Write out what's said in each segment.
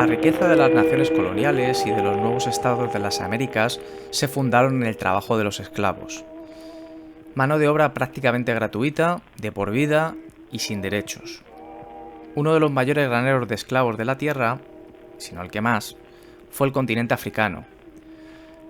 La riqueza de las naciones coloniales y de los nuevos estados de las Américas se fundaron en el trabajo de los esclavos. Mano de obra prácticamente gratuita, de por vida y sin derechos. Uno de los mayores graneros de esclavos de la Tierra, si no el que más, fue el continente africano.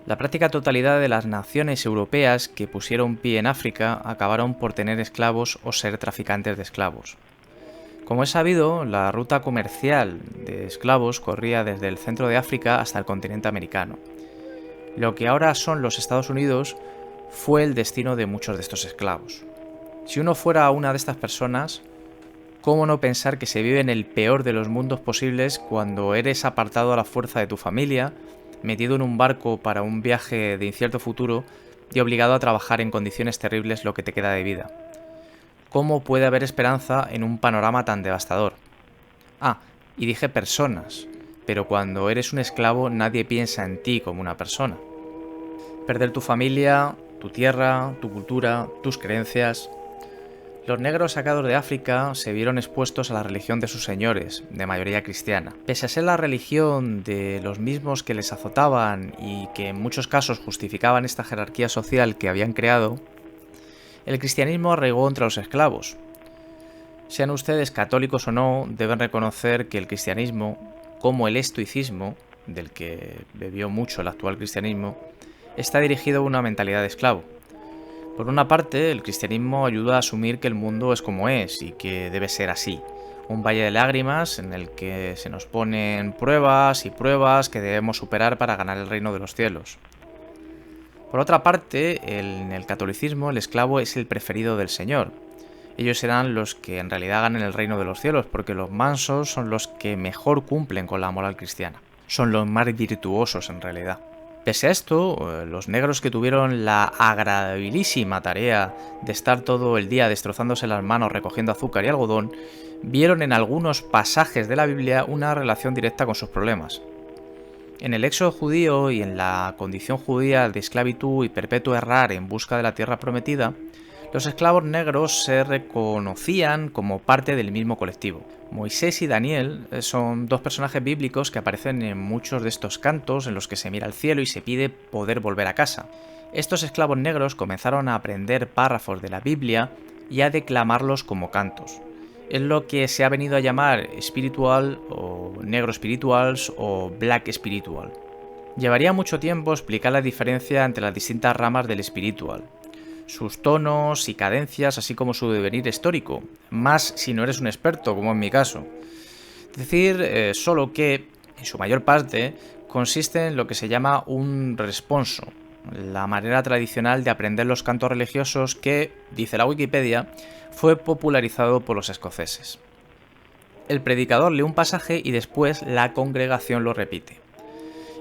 La práctica totalidad de las naciones europeas que pusieron pie en África acabaron por tener esclavos o ser traficantes de esclavos. Como es sabido, la ruta comercial de esclavos corría desde el centro de África hasta el continente americano. Lo que ahora son los Estados Unidos fue el destino de muchos de estos esclavos. Si uno fuera una de estas personas, ¿cómo no pensar que se vive en el peor de los mundos posibles cuando eres apartado a la fuerza de tu familia, metido en un barco para un viaje de incierto futuro y obligado a trabajar en condiciones terribles lo que te queda de vida? ¿Cómo puede haber esperanza en un panorama tan devastador? Y dije personas, pero cuando eres un esclavo nadie piensa en ti como una persona. Perder tu familia, tu tierra, tu cultura, tus creencias. Los negros sacados de África se vieron expuestos a la religión de sus señores, de mayoría cristiana. Pese a ser la religión de los mismos que les azotaban y que en muchos casos justificaban esta jerarquía social que habían creado, el cristianismo arraigó entre los esclavos. Sean ustedes católicos o no, deben reconocer que el cristianismo, como el estoicismo, del que bebió mucho el actual cristianismo, está dirigido a una mentalidad de esclavo. Por una parte, el cristianismo ayuda a asumir que el mundo es como es y que debe ser así. Un valle de lágrimas en el que se nos ponen pruebas y pruebas que debemos superar para ganar el reino de los cielos. Por otra parte, en el catolicismo el esclavo es el preferido del Señor. Ellos serán los que en realidad ganan el reino de los cielos, porque los mansos son los que mejor cumplen con la moral cristiana. Son los más virtuosos en realidad. Pese a esto, los negros que tuvieron la agradabilísima tarea de estar todo el día destrozándose las manos recogiendo azúcar y algodón, vieron en algunos pasajes de la Biblia una relación directa con sus problemas. En el éxodo judío y en la condición judía de esclavitud y perpetuo errar en busca de la tierra prometida, los esclavos negros se reconocían como parte del mismo colectivo. Moisés y Daniel son dos personajes bíblicos que aparecen en muchos de estos cantos en los que se mira al cielo y se pide poder volver a casa. Estos esclavos negros comenzaron a aprender párrafos de la Biblia y a declamarlos como cantos. Es lo que se ha venido a llamar spiritual o negro spirituals o black spiritual. Llevaría mucho tiempo explicar la diferencia entre las distintas ramas del spiritual, sus tonos y cadencias, así como su devenir histórico, más si no eres un experto, como en mi caso. Decir solo que, en su mayor parte, consiste en lo que se llama un responso, la manera tradicional de aprender los cantos religiosos que, dice la Wikipedia, fue popularizado por los escoceses. El predicador lee un pasaje y después la congregación lo repite.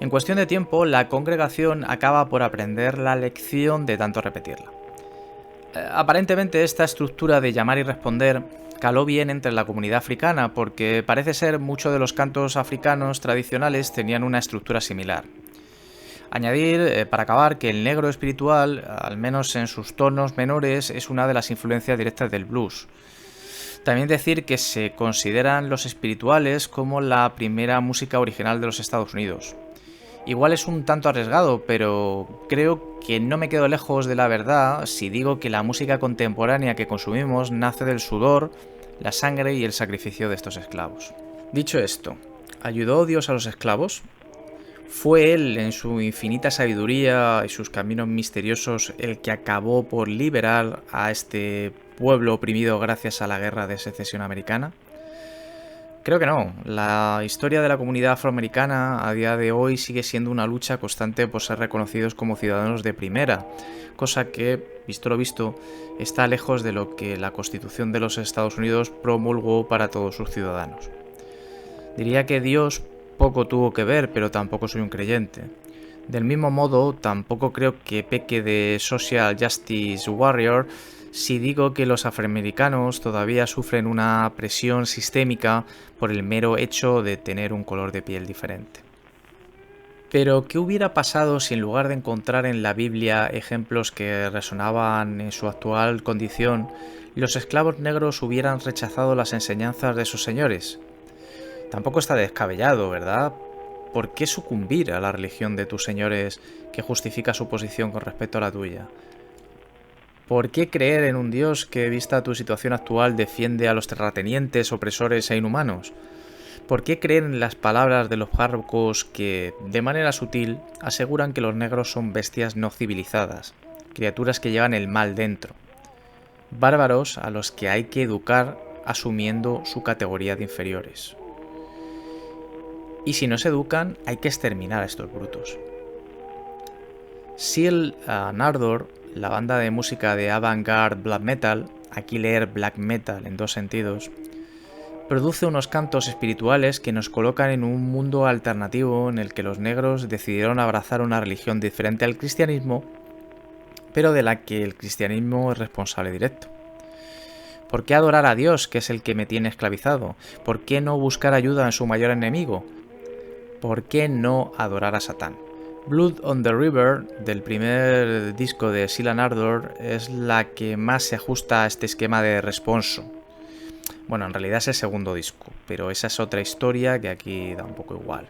En cuestión de tiempo, la congregación acaba por aprender la lección de tanto repetirla. Aparentemente esta estructura de llamar y responder caló bien entre la comunidad africana porque parece ser muchos de los cantos africanos tradicionales tenían una estructura similar. Añadir, para acabar, que el negro espiritual, al menos en sus tonos menores, es una de las influencias directas del blues. También decir que se consideran los espirituales como la primera música original de los Estados Unidos. Igual es un tanto arriesgado, pero creo que no me quedo lejos de la verdad si digo que la música contemporánea que consumimos nace del sudor, la sangre y el sacrificio de estos esclavos. Dicho esto, ¿ayudó Dios a los esclavos? ¿Fue Él, en su infinita sabiduría y sus caminos misteriosos, el que acabó por liberar a este pueblo oprimido gracias a la guerra de secesión americana? Creo que no. La historia de la comunidad afroamericana a día de hoy sigue siendo una lucha constante por ser reconocidos como ciudadanos de primera, cosa que, visto lo visto, está lejos de lo que la Constitución de los Estados Unidos promulgó para todos sus ciudadanos. Diría que Dios poco tuvo que ver, pero tampoco soy un creyente. Del mismo modo, tampoco creo que peque de Social Justice Warrior si digo que los afroamericanos todavía sufren una presión sistémica por el mero hecho de tener un color de piel diferente. Pero, ¿qué hubiera pasado si en lugar de encontrar en la Biblia ejemplos que resonaban en su actual condición, los esclavos negros hubieran rechazado las enseñanzas de sus señores? Tampoco está descabellado, ¿verdad? ¿Por qué sucumbir a la religión de tus señores que justifica su posición con respecto a la tuya? ¿Por qué creer en un Dios que, vista tu situación actual, defiende a los terratenientes, opresores e inhumanos? ¿Por qué creer en las palabras de los párrocos que, de manera sutil, aseguran que los negros son bestias no civilizadas, criaturas que llevan el mal dentro, bárbaros a los que hay que educar asumiendo su categoría de inferiores? Y si no se educan, hay que exterminar a estos brutos. Seal Nardor, la banda de música de avant-garde black metal, aquí leer black metal en dos sentidos, produce unos cantos espirituales que nos colocan en un mundo alternativo en el que los negros decidieron abrazar una religión diferente al cristianismo, pero de la que el cristianismo es responsable directo. ¿Por qué adorar a Dios, que es el que me tiene esclavizado? ¿Por qué no buscar ayuda en su mayor enemigo? ¿Por qué no adorar a Satán? Blood on the River, del primer disco de Seal Nardor, es la que más se ajusta a este esquema de responso. Bueno, en realidad es el segundo disco, pero esa es otra historia que aquí da un poco igual.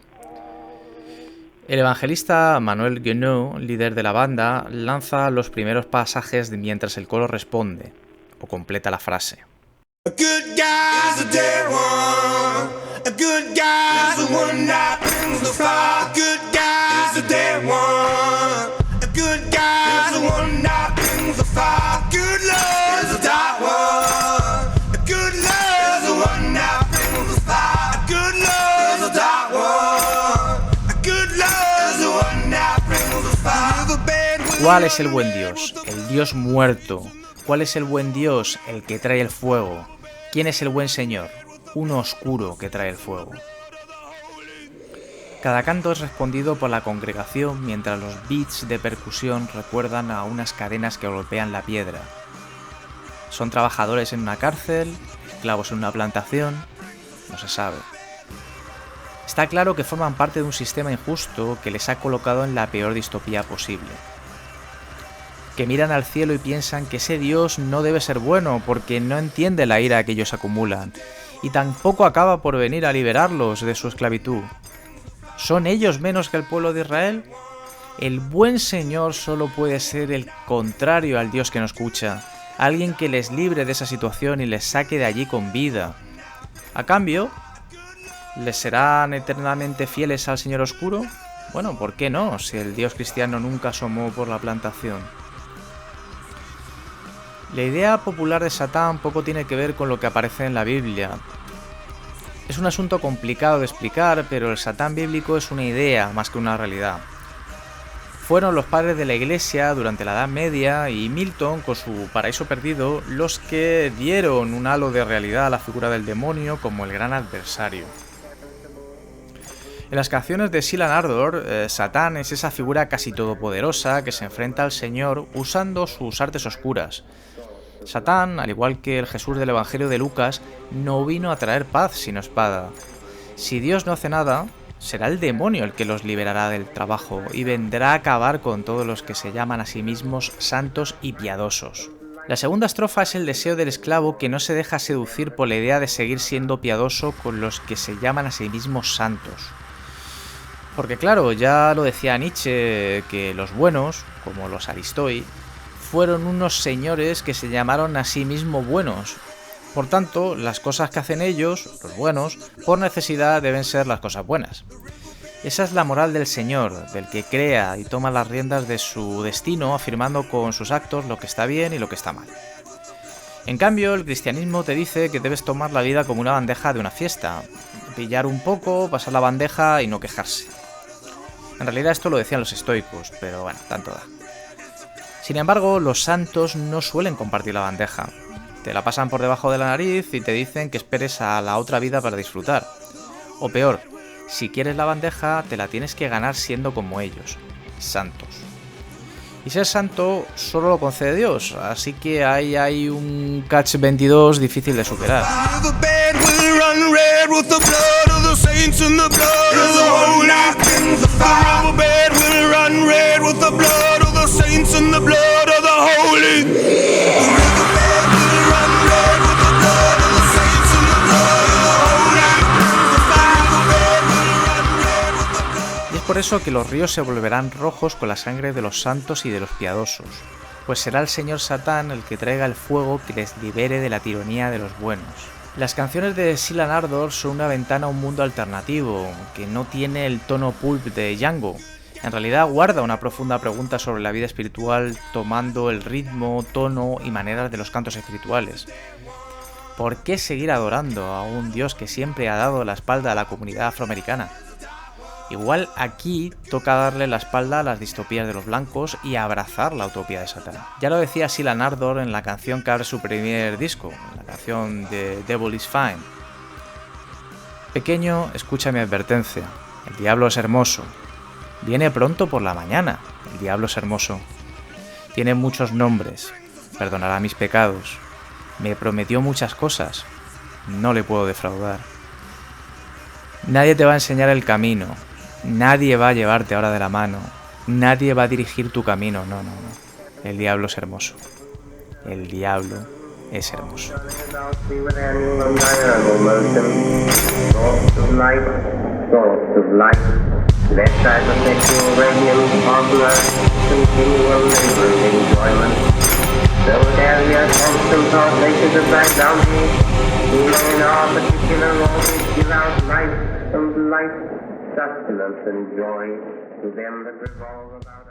El evangelista Manuel Guénot, líder de la banda, lanza los primeros pasajes mientras el coro responde, o completa la frase. A good guy's a dead one. A good guy's the one that brings the fire. A good guy's a dead one. A good guy's the one that brings the fire. A good love is a dark one. A good love is the one that brings the fire. A good love is a dark one. A good love is the one that brings the fire. ¿Cuál es el buen Dios? El Dios muerto. ¿Cuál es el buen Dios? El que trae el fuego. ¿Quién es el buen Señor? Uno oscuro que trae el fuego. Cada canto es respondido por la congregación mientras los beats de percusión recuerdan a unas cadenas que golpean la piedra. ¿Son trabajadores en una cárcel? ¿Esclavos en una plantación? No se sabe. Está claro que forman parte de un sistema injusto que les ha colocado en la peor distopía posible. Que miran al cielo y piensan que ese Dios no debe ser bueno porque no entiende la ira que ellos acumulan, y tampoco acaba por venir a liberarlos de su esclavitud. ¿Son ellos menos que el pueblo de Israel? El buen Señor solo puede ser el contrario al Dios que nos escucha, alguien que les libre de esa situación y les saque de allí con vida. A cambio, ¿les serán eternamente fieles al Señor Oscuro? Bueno, ¿por qué no, si el Dios cristiano nunca asomó por la plantación? La idea popular de Satán poco tiene que ver con lo que aparece en la Biblia. Es un asunto complicado de explicar, pero el Satán bíblico es una idea más que una realidad. Fueron los padres de la Iglesia durante la Edad Media y Milton, con su Paraíso Perdido, los que dieron un halo de realidad a la figura del demonio como el gran adversario. En las canciones de Seal Nardor, Satán es esa figura casi todopoderosa que se enfrenta al Señor usando sus artes oscuras. Satán, al igual que el Jesús del Evangelio de Lucas, no vino a traer paz sino espada. Si Dios no hace nada, será el demonio el que los liberará del trabajo y vendrá a acabar con todos los que se llaman a sí mismos santos y piadosos. La segunda estrofa es el deseo del esclavo que no se deja seducir por la idea de seguir siendo piadoso con los que se llaman a sí mismos santos. Porque claro, ya lo decía Nietzsche, que los buenos, como los Aristoi, fueron unos señores que se llamaron a sí mismos buenos. Por tanto, las cosas que hacen ellos, los buenos, por necesidad deben ser las cosas buenas. Esa es la moral del Señor, del que crea y toma las riendas de su destino, afirmando con sus actos lo que está bien y lo que está mal. En cambio, el cristianismo te dice que debes tomar la vida como una bandeja de una fiesta, pillar un poco, pasar la bandeja y no quejarse. En realidad esto lo decían los estoicos, pero bueno, tanto da. Sin embargo, los santos no suelen compartir la bandeja. Te la pasan por debajo de la nariz y te dicen que esperes a la otra vida para disfrutar. O peor, si quieres la bandeja, te la tienes que ganar siendo como ellos, santos. Y ser santo solo lo concede Dios, así que ahí hay un catch-22 difícil de superar. por eso que los ríos se volverán rojos con la sangre de los santos y de los piadosos, pues será el señor Satán el que traiga el fuego que les libere de la tiranía de los buenos. Las canciones de Sylan Ardor son una ventana a un mundo alternativo, que no tiene el tono pulp de Django. En realidad guarda una profunda pregunta sobre la vida espiritual, tomando el ritmo, tono y maneras de los cantos espirituales. ¿Por qué seguir adorando a un Dios que siempre ha dado la espalda a la comunidad afroamericana? Igual aquí toca darle la espalda a las distopías de los blancos y abrazar la utopía de Satán. Ya lo decía Sylan Ardor en la canción que abre su primer disco, la canción de Devil is Fine. Pequeño, escucha mi advertencia. El diablo es hermoso. Viene pronto por la mañana. El diablo es hermoso. Tiene muchos nombres. Perdonará mis pecados. Me prometió muchas cosas. No le puedo defraudar. Nadie te va a enseñar el camino. Nadie va a llevarte ahora de la mano. Nadie va a dirigir tu camino. No. El diablo es hermoso. El diablo es hermoso. Sustenance and joy to them that revolve about